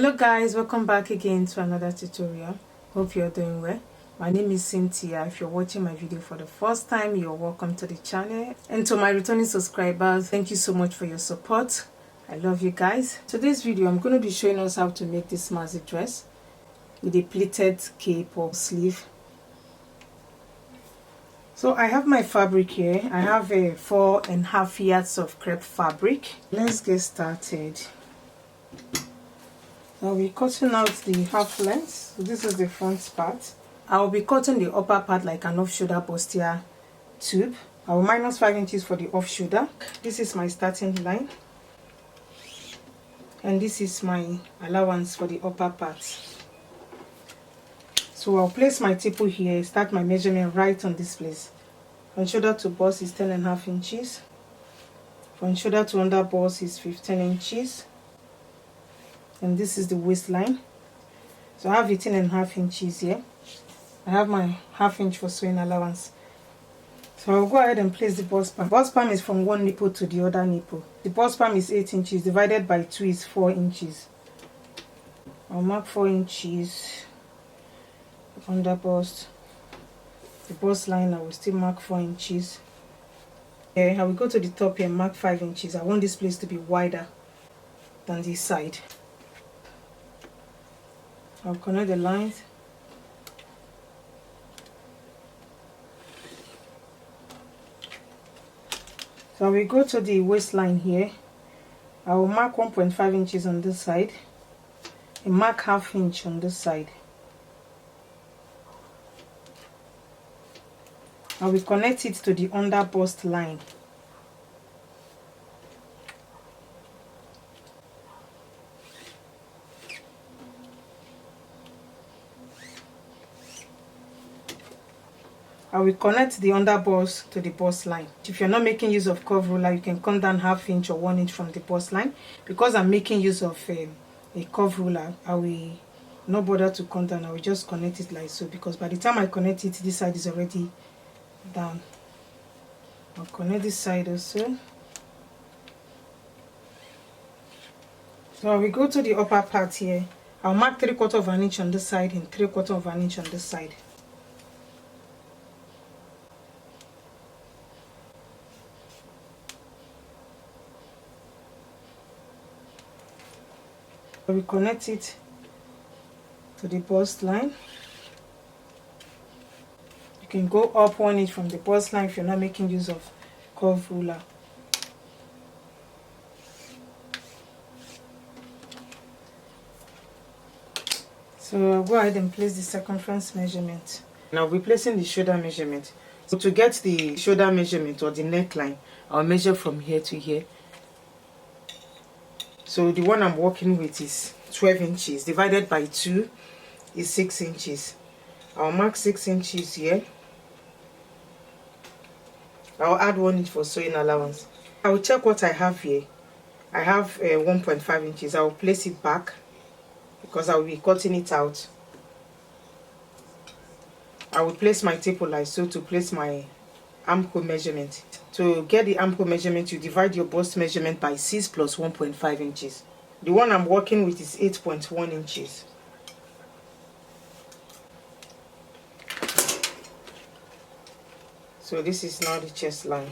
Hello guys, welcome back again to another tutorial. Hope you're doing well. My name is Cynthia. If you're watching my video for the first time, you're welcome to the channel. And to my returning subscribers, thank you so much for your support. I love you guys. Today's video, I'm going to be showing us how to make this maxi dress with a pleated cape or sleeve. So I have my fabric here. I have a 4.5 yards of crepe fabric. Let's get started. I'll be cutting out the half length. So this is the front part. I will be cutting the upper part like an off shoulder bustier tube. I will minus 5 inches for the off shoulder. This is my starting line. And this is my allowance for the upper part. So I'll place my tipple here, start my measurement right on this place. From shoulder to bust is 10.5 inches. From shoulder to under bust is 15 inches. And this is the waistline. So I have 18.5 inches here. I have my ½ inch for sewing allowance. So I'll go ahead and place the bust palm. Bust palm is from one nipple to the other nipple. The bust palm is 8 inches, divided by 2 is 4 inches. I'll mark 4 inches under bust. The bust line, I will still mark 4 inches. Okay, I will go to the top here and mark 5 inches. I want this place to be wider than this side. I'll connect the lines. So I will go to the waistline here. I will mark 1.5 inches on this side and mark ½ inch on this side. I will connect it to the under bust line. I will connect the under bust to the bust line. If you're not making use of curve ruler, you can come down ½ inch or 1 inch from the bust line. Because I'm making use of a curve ruler, I will not bother to come down. I will just connect it like so, because by the time I connect it, this side is already down. I'll connect this side also. So I will go to the upper part here. I'll mark 3/4 of an inch on this side and 3/4 of an inch on this side. We connect it to the bust line. You can go up 1 inch from the bust line if you're not making use of curve ruler. So I'll go ahead and place the circumference measurement. Now we're placing the shoulder measurement. So to get the shoulder measurement or the neckline, I'll measure from here to here. So the one I'm working with is 12 inches, divided by 2 is 6 inches. I'll mark 6 inches here. I'll add 1 inch for sewing allowance. I will check what I have here. I have 1.5 inches. I will place it back because I will be cutting it out. I will place my tape like so to place my armhole measurement. To get the armhole measurement, you divide your bust measurement by 6 plus 1.5 inches. The one I'm working with is 8.1 inches. So this is now the chest line.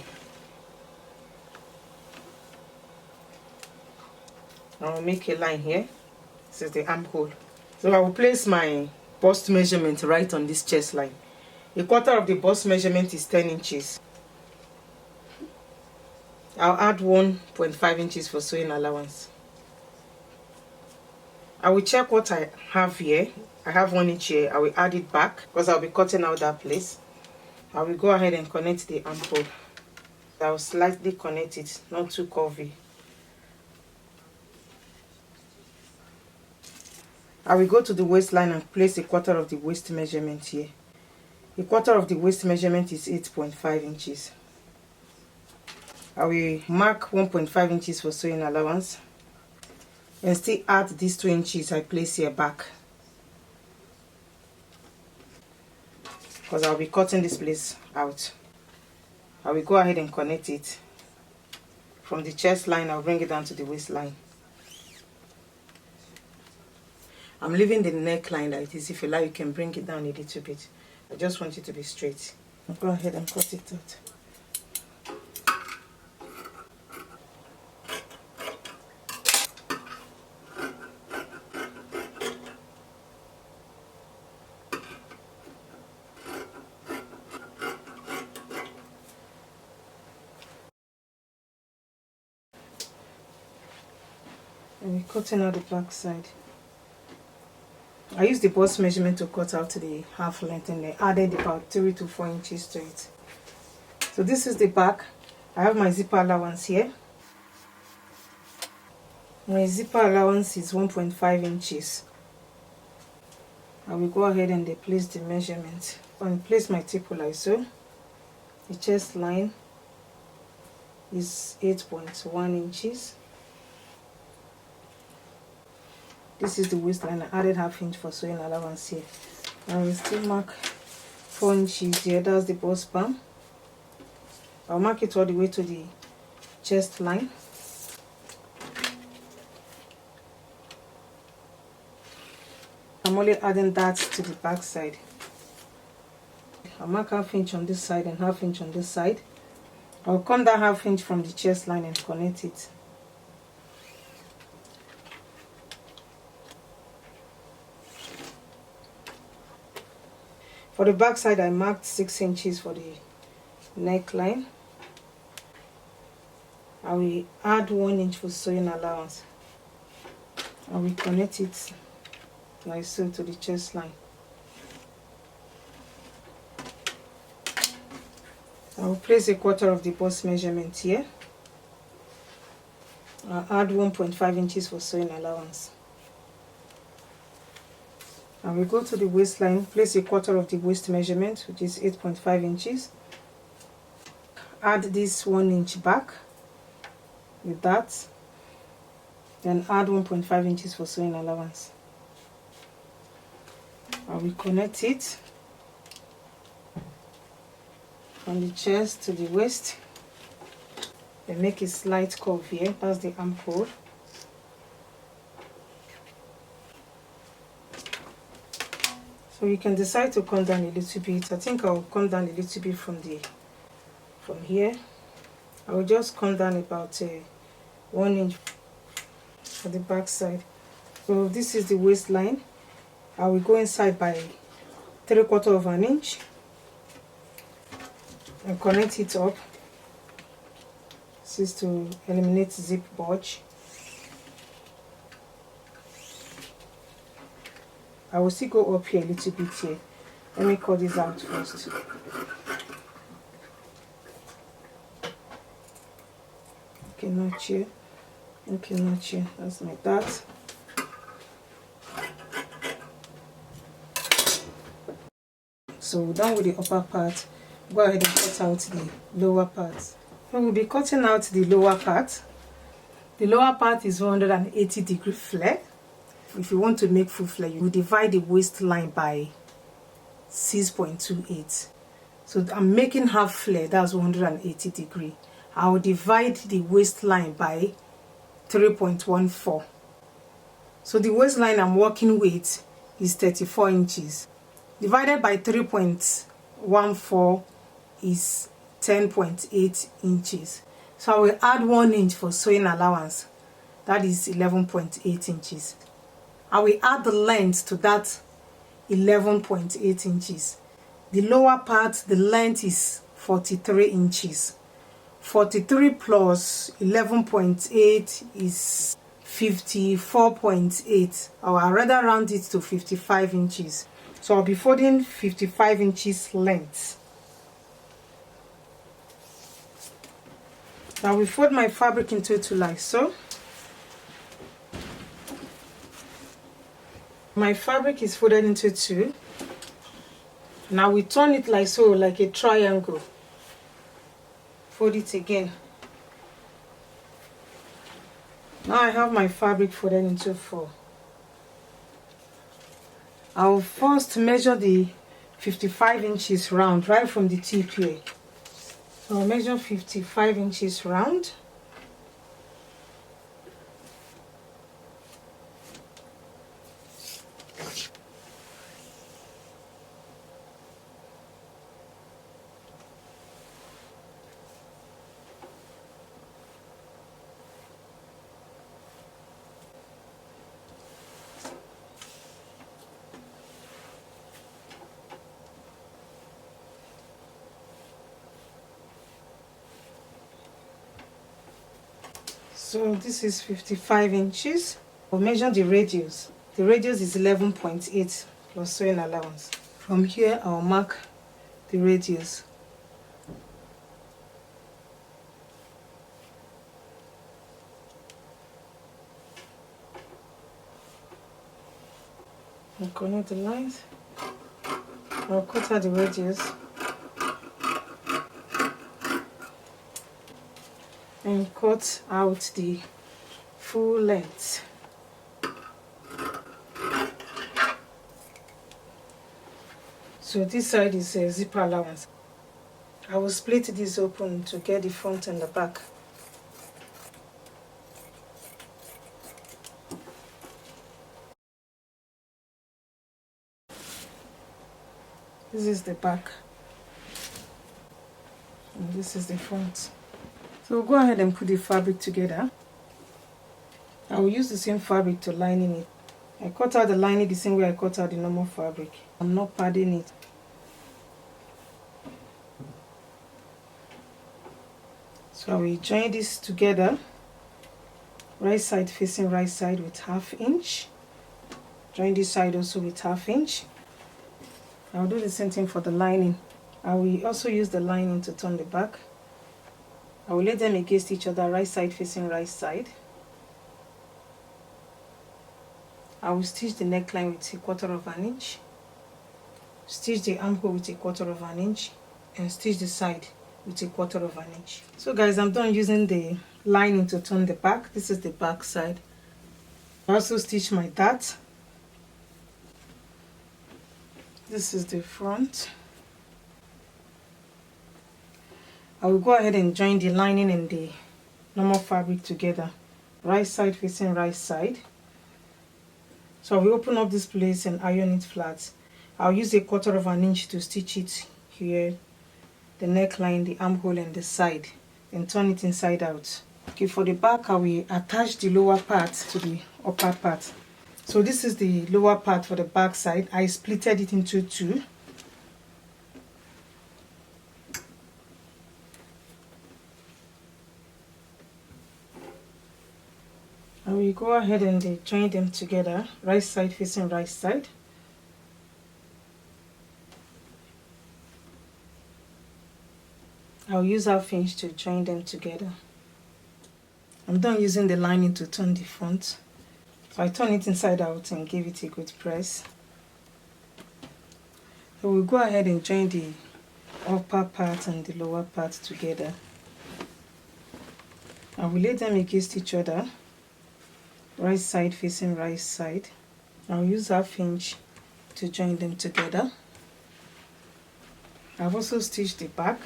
I will make a line here. This is the armhole. So I will place my bust measurement right on this chest line. 1/4 of the bust measurement is 10 inches. I'll add 1.5 inches for sewing allowance. I will check what I have here. I have 1 inch here. I will add it back because I'll be cutting out that place. I will go ahead and connect the armhole. I will slightly connect it, not too curvy. I will go to the waistline and place 1/4 of the waist measurement here. 1/4 of the waist measurement is 8.5 inches. I will mark 1.5 inches for sewing allowance and still add these 2 inches I place here back because I'll be cutting this place out. I will go ahead and connect it. From the chest line, I'll bring it down to the waistline. I'm leaving the neckline like this. If you like, you can bring it down a little bit. I just want it to be straight. I'll go ahead and cut it out. And we're cutting out the back side. I used the bust measurement to cut out the half length and I added about 3 to 4 inches to it. So this is the back. I have my zipper allowance here. My zipper allowance is 1.5 inches. I will go ahead and place the measurement and place my tape like so. The chest line is 8.1 inches. This is the waistline. I added half inch for sewing allowance here. I will still mark 4 inches here. That's the bust band. I'll mark it all the way to the chest line. I'm only adding that to the back side. I'll mark half inch on this side and half inch on this side. I'll come down half inch from the chest line and connect it. For the back side, I marked 6 inches for the neckline. I will add 1 inch for sewing allowance. I will connect it like so to the chest line. I will place a quarter of the bust measurement here. I'll add 1.5 inches for sewing allowance. I will go to the waistline, place a quarter of the waist measurement, which is 8.5 inches. Add this 1 inch back with that. Then add 1.5 inches for sewing allowance. I will connect it from the chest to the waist. Then make a slight curve here. That's the armhole. So you can decide to come down a little bit. I think I'll come down a little bit from here. I will just come down about 1 inch for the back side. So this is the waistline. I will go inside by 3/4 of an inch and connect it up. This is to eliminate zip bulge. I will still go up here a little bit here. Let me cut this out first. Okay, not here. Okay, not here. That's like that. So we're done with the upper part. Go ahead and cut out the lower part. So we'll be cutting out the lower part. The lower part is 180-degree flare. If you want to make full flare, you divide the waistline by 6.28. So I'm making half flare, that's 180 degree. I'll divide the waistline by 3.14. So the waistline I'm working with is 34 inches. Divided by 3.14 is 10.8 inches. So I will add 1 inch for sewing allowance. That is 11.8 inches. I will add the length to that 11.8 inches. The lower part, the length is 43 inches. 43 plus 11.8 is 54.8. Or I'd rather round it to 55 inches. So I'll be folding 55 inches length. Now we fold my fabric into two like so. My fabric is folded into two. Now we turn it like so, like a triangle. Fold it again. Now I have my fabric folded into four. I'll first measure the 55 inches round right from the tip here. So I'll measure 55 inches round. So this is 55 inches. I'll measure the radius. The radius is 11.8 plus sewing allowance. From here I'll mark the radius. I'll connect the lines. I'll cut out the radius and cut out the full length. So this side is a zipper allowance. I will split this open to get the front and the back. This is the back and this is the front. So we'll go ahead and put the fabric together. I will use the same fabric to line in it. I cut out the lining the same way I cut out the normal fabric. I'm not padding it. So I will join this together, right side facing right side with 1/2 inch. Join this side also with 1/2 inch. I'll do the same thing for the lining. I will also use the lining to turn the back. I will lay them against each other, right side facing right side. I will stitch the neckline with 1/4 inch, stitch the armhole with 1/4 inch, and stitch the side with 1/4 inch. So guys, I'm done using the lining to turn the back. This is the back side. I also stitch my dart. This is the front. I will go ahead and join the lining and the normal fabric together, right side facing right side. So I will open up this place and iron it flat. I'll use 1/4 inch to stitch it here, the neckline, the armhole and the side, and turn it inside out. Okay, for the back I will attach the lower part to the upper part. So this is the lower part for the back side. I splitted it into 2. I will go ahead and join them together, right side facing right side. I'll use 1/2 inch to join them together. I'm done using the lining to turn the front. So I turn it inside out and give it a good press. So we'll go ahead and join the upper part and the lower part together. I will lay them against each other, right side facing right side. I'll use 1/2 inch to join them together. I've also stitched the back.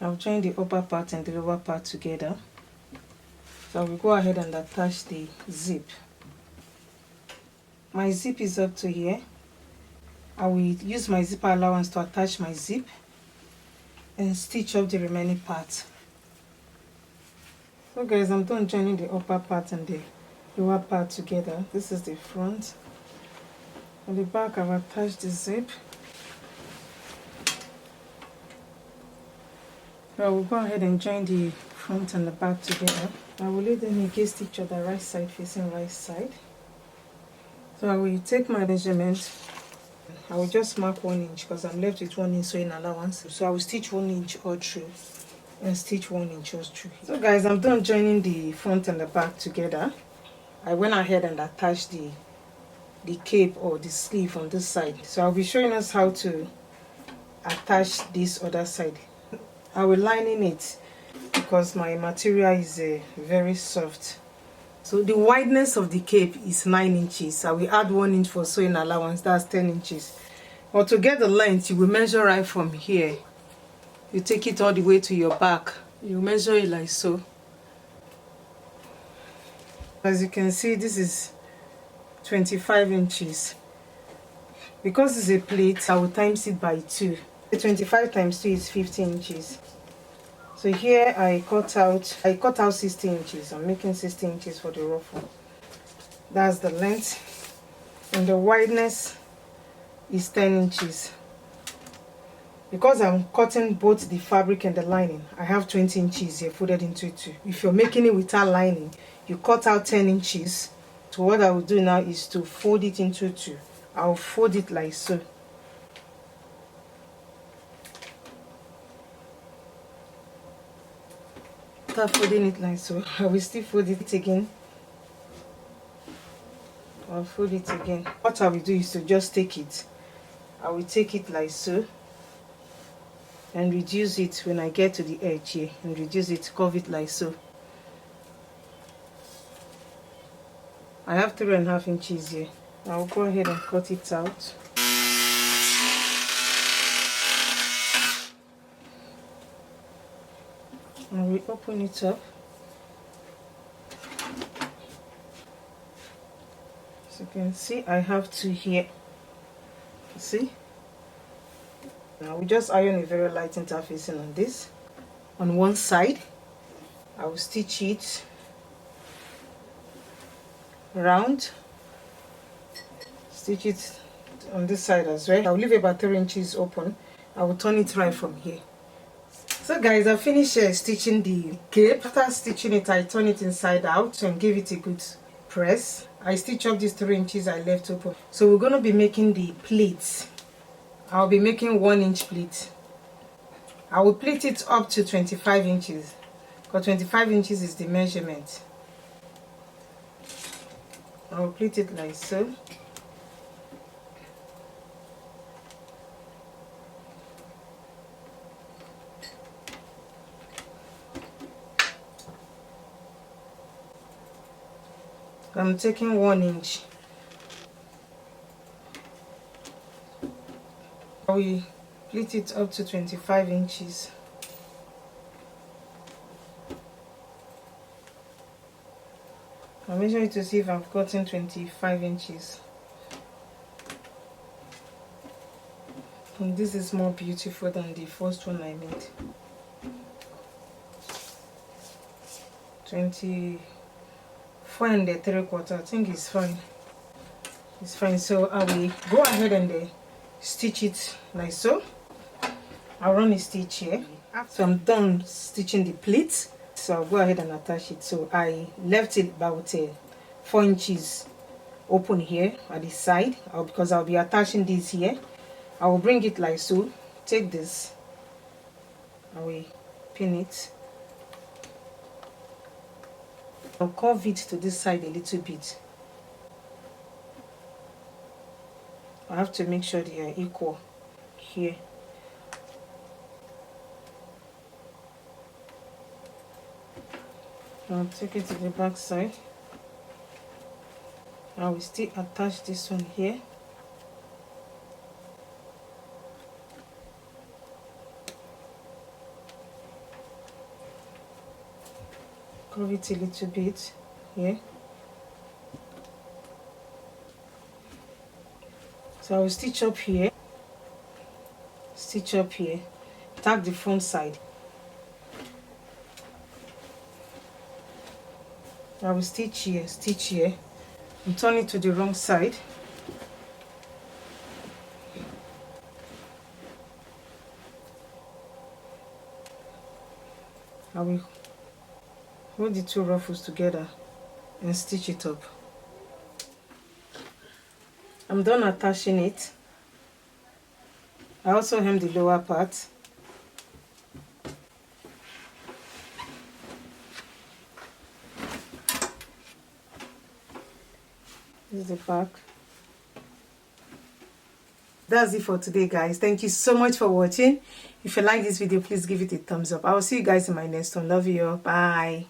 I'll join the upper part and the lower part together. So I will go ahead and attach the zip. My zip is up to here. I will use my zipper allowance to attach my zip and stitch up the remaining part. So guys, I'm done joining the upper part and the lower part together. This is the front. On the back I've attached the zip. I will go ahead and join the front and the back together. I will lay them against each other, right side facing right side. So I will take my measurement. I will just mark 1 inch because I'm left with 1 inch sewing allowance. So I will stitch 1 inch all through and stitch 1 inch all through. So guys, I'm done joining the front and the back together. I went ahead and attached the cape or the sleeve on this side. So I'll be showing us how to attach this other side. I will line it because my material is very soft. So the wideness of the cape is 9 inches. I will add 1 inch for sewing allowance, that's 10 inches. But to get the length, you will measure right from here. You take it all the way to your back. You measure it like so. As you can see, this is 25 inches. Because it's a plate, I will times it by 2. 25 times 2 is 50 inches. So here I cut out 60 inches. I'm making 60 inches for the ruffle. That's the length. And the wideness is 10 inches. because I'm cutting both the fabric and the lining, I have 20 inches here folded into two. If you're making it without lining, you cut out 10 inches. So what I will do now is to fold it into two. I'll fold it like so. After folding it like so, I will still fold it again. I'll fold it again. What I will do is to just take it. I will take it like so and reduce it when I get to the edge here, and reduce it, curve it like so. I have 3.5 inches here. I'll go ahead and cut it out. And we open it up. As you can see, I have two here. See? Now we just iron a very light interfacing on this. On one side, I will stitch it round. Stitch it on this side as well. I'll leave about 3 inches open. I will turn it right from here. So guys, I finished stitching the cape. After stitching it, I turn it inside out and give it a good press. I stitch up these 3 inches I left open. So we're going to be making the pleats. I'll be making 1 inch pleat. I will pleat it up to 25 inches because 25 inches is the measurement. I will pleat it like so. I'm taking 1 inch. I will pleat it up to 25 inches. I'll measure it to see if I've gotten 25 inches. And this is more beautiful than the first one I made. 24 and 3/4. I think it's fine. It's fine. So I will go ahead and stitch it like so. I'll run a stitch here. So I'm done stitching the pleats. So I'll go ahead and attach it. So I left it about 4 inches open here at the side, because I'll be attaching this here. I will bring it like so. Take this. I will pin it. I'll curve it to this side a little bit. I have to make sure they are equal here. I'll take it to the back side. I will still attach this one here. Curve it a little bit here. So I will stitch up here, tack the front side. I will stitch here, and turn it to the wrong side. I will hold the two ruffles together and stitch it up. I'm done attaching it. I also hem the lower part. This is the back. That's it for today, guys. Thank you so much for watching. If you like this video, please give it a thumbs up. I will see you guys in my next one. Love you all. Bye.